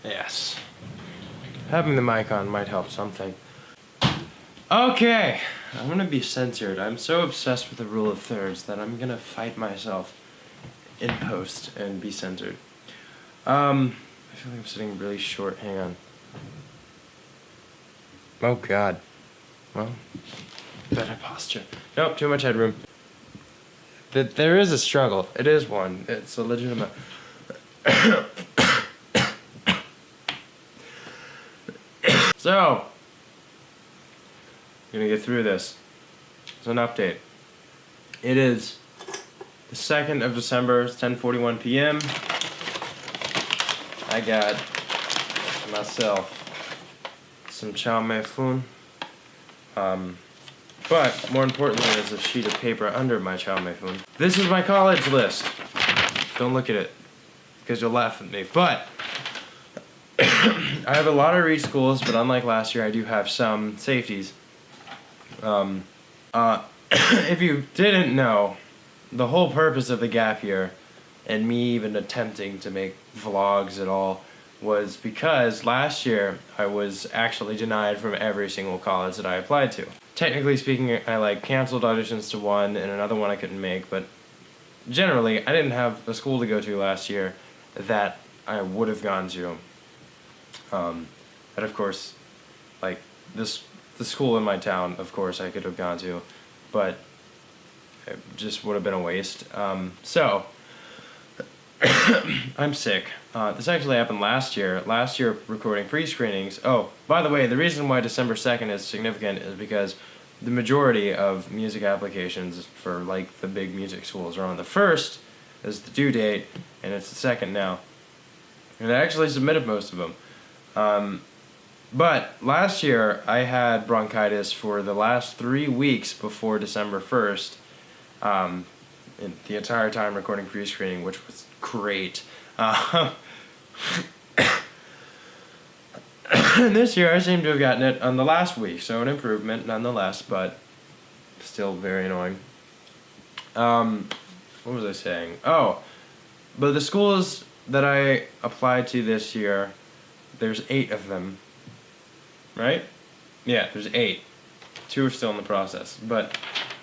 Yes. Having the mic on might help something. Okay, I'm gonna be censored. I'm so obsessed with the rule of thirds that I'm gonna fight myself in post and be censored. I feel like I'm sitting really short. Hang on. Oh God. Well, better posture. Nope, too much headroom. There is a struggle. It is one. It's a legitimate. So, I'm gonna get through this. It's an update. It is the 2nd of December, it's 10:41 p.m. I got myself some chow mein fun. But more importantly, there's a sheet of paper under my chow mein fun. This is my college list. Don't look at it, because you'll laugh at me. But I have a lot of reach schools, but unlike last year, I do have some safeties. If you didn't know, the whole purpose of the gap year, and me even attempting to make vlogs at all, was because last year I was actually denied from every single college that I applied to. Technically speaking, I canceled auditions to one and another one I couldn't make, but generally I didn't have a school to go to last year that I would have gone to. But of course, the school in my town, of course I could have gone to, but it just would have been a waste. So, I'm sick. This actually happened last year. Last year, recording pre-screenings. Oh, by the way, the reason why December 2nd is significant is because the majority of music applications for the big music schools are on the 1st as the due date, and it's the 2nd now. And I actually submitted most of them. But last year, I had bronchitis for the last 3 weeks before December 1st, in the entire time recording pre-screening, which was great. This year, I seem to have gotten it on the last week, so an improvement nonetheless, but still very annoying. What was I saying? Oh, but the schools that I applied to this year, there's 8 of them. Right? Yeah, there's 8. 2 are still in the process. But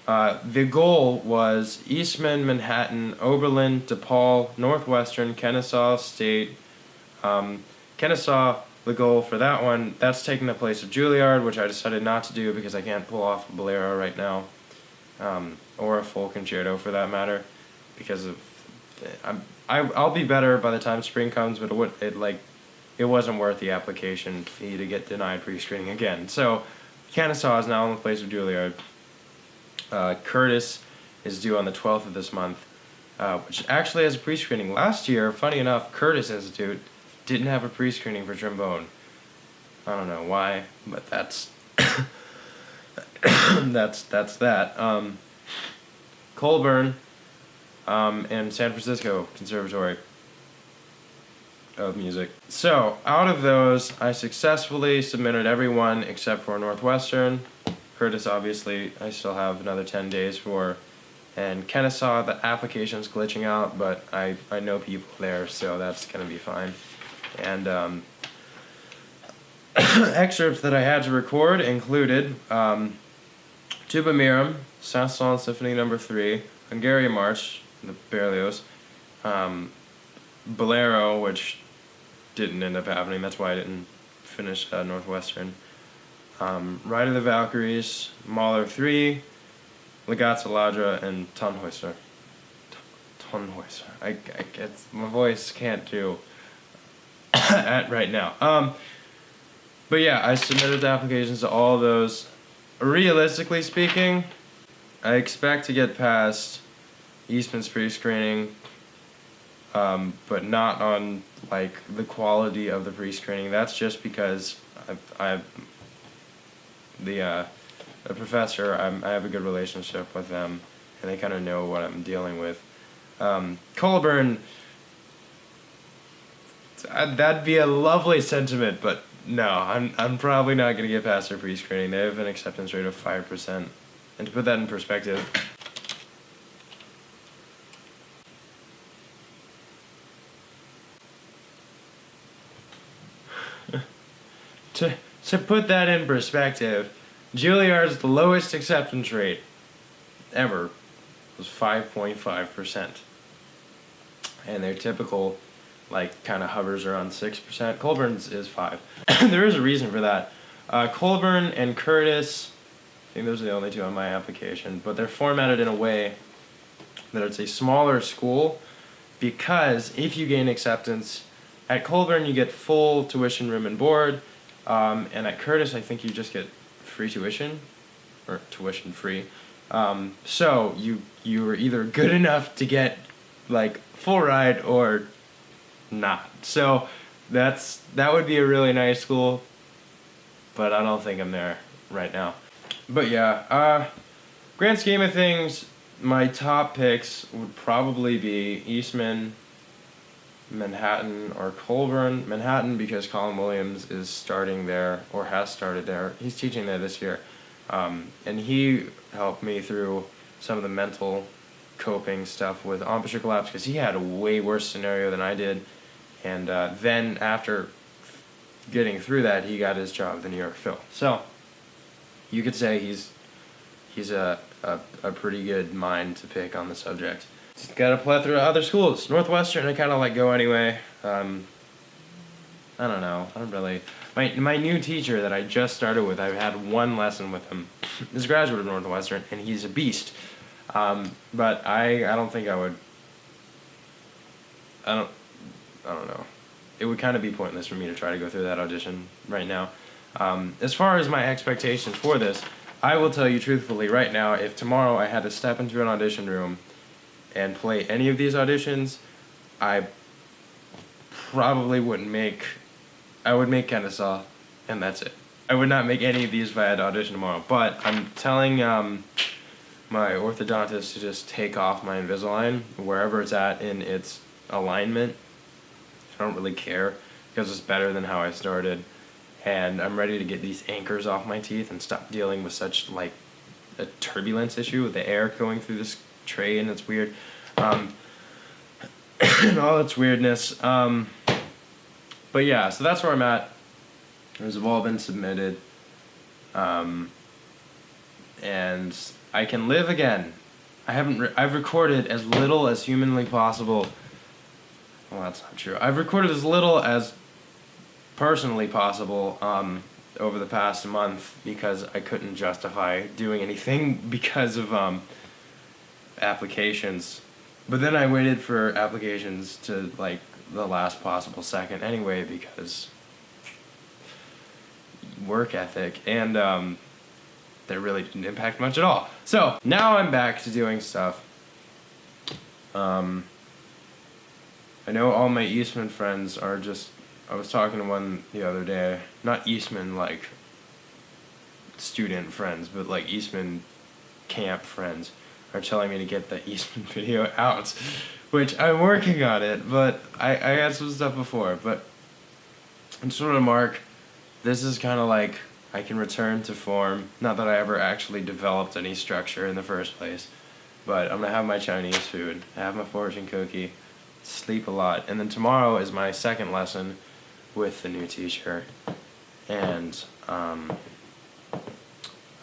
the goal was Eastman, Manhattan, Oberlin, DePaul, Northwestern, Kennesaw State. Kennesaw, the goal for that one, that's taking the place of Juilliard, which I decided not to do because I can't pull off a bolero right now. Or a full concerto for that matter. Because of... I'll be better by the time spring comes, but it wasn't worth the application fee to get denied pre-screening again. So, Kennesaw is now in the place of Juilliard. Curtis is due on the 12th of this month, which actually has a pre-screening. Last year, funny enough, Curtis Institute didn't have a pre-screening for trombone. I don't know why, but that's that's that. Colburn and San Francisco Conservatory of Music. So, out of those, I successfully submitted every one except for Northwestern. Curtis, obviously, I still have another 10 days for. And Kennesaw, the application's glitching out, but I know people there, so that's going to be fine. And excerpts that I had to record included Tuba Mirum, Saint-Saëns Symphony No. 3, Hungarian March, the Berlioz, Bolero, which didn't end up happening, that's why I didn't finish Northwestern. Ride of the Valkyries, Mahler 3, Legazza Ladra, and Tannhäuser. Tannhäuser. I guess my voice can't do at right now. But yeah, I submitted the applications to all of those. Realistically speaking, I expect to get past Eastman's pre-screening, but not on the quality of the pre-screening. That's just because the professor, I have a good relationship with them, and they kind of know what I'm dealing with. Colburn, that'd be a lovely sentiment, but no, I'm probably not going to get past their pre-screening. They have an acceptance rate of 5%. And to put that in perspective, to put that in perspective, Juilliard's lowest acceptance rate ever was 5.5%. And their typical, like, kind of hovers around 6%. Colburn's is 5. There is a reason for that. Colburn and Curtis, I think those are the only two on my application, but they're formatted in a way that it's a smaller school, because if you gain acceptance, at Colburn you get full tuition, room, and board, and at Curtis I think you just get free tuition, or tuition free. So you were either good enough to get like full ride or not. So that would be a really nice school, but I don't think I'm there right now. But yeah, grand scheme of things, my top picks would probably be Eastman, Manhattan, or Colburn. Manhattan because Colin Williams is starting there, or has started there. He's teaching there this year. And he helped me through some of the mental coping stuff with embouchure collapse, because he had a way worse scenario than I did. And then after getting through that, he got his job at the New York Phil. So you could say he's a pretty good mind to pick on the subject. He's got a plethora of other schools. Northwestern I kind of let go anyway. I don't know. I don't really. My new teacher that I just started with, I've had one lesson with him. He's a graduate of Northwestern, and he's a beast. But I don't think I would. I don't know. It would kind of be pointless for me to try to go through that audition right now. As far as my expectations for this, I will tell you truthfully right now, if tomorrow I had to step into an audition room and play any of these auditions, I probably wouldn't make. I would make Kennesaw, and that's it. I would not make any of these if I had to audition tomorrow. But I'm telling my orthodontist to just take off my Invisalign wherever it's at in its alignment. I don't really care, because it's better than how I started. And I'm ready to get these anchors off my teeth and stop dealing with such, like, a turbulence issue with the air going through this tray, and it's weird. And all its weirdness. But yeah, so that's where I'm at. Those have all been submitted. And I can live again. I've recorded as little as humanly possible. Well, that's not true. I've recorded as little as personally possible over the past month, because I couldn't justify doing anything because of applications. But then I waited for applications to, like, the last possible second anyway, because work ethic, and that really didn't impact much at all. So now I'm back to doing stuff. I know all my Eastman friends are just, I was talking to one the other day, not Eastman like student friends, but like Eastman camp friends, are telling me to get the Eastman video out, which I'm working on it, but I had some stuff before. But I just want to mark, this is kind of like I can return to form. Not that I ever actually developed any structure in the first place, but I'm going to have my Chinese food, have my fortune cookie, sleep a lot, and then tomorrow is my second lesson with the new teacher, and I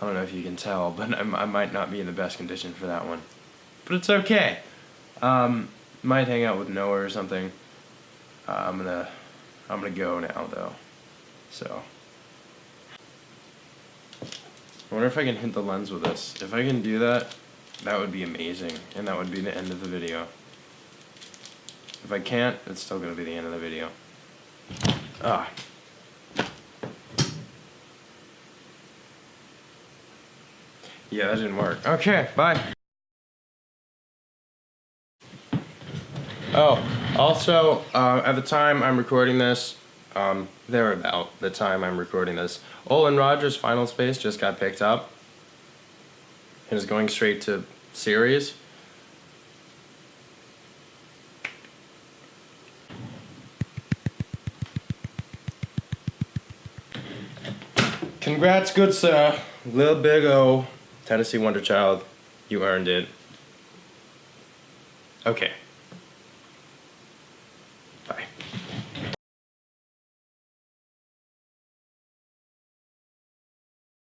don't know if you can tell, but I might not be in the best condition for that one, but it's okay. Might hang out with Noah or something. I'm gonna go now though, so I wonder if I can hit the lens with this. If I can do that, that would be amazing, and that would be the end of the video. If I can't, it's still gonna be the end of the video. Ah. Yeah, that didn't work. Okay, bye. Oh, also, at the time I'm recording this, they're about the time I'm recording this, Olin Rogers' Final Space just got picked up and is going straight to series. Congrats, good sir. Lil Big O, Tennessee Wonder Child. You earned it. Okay.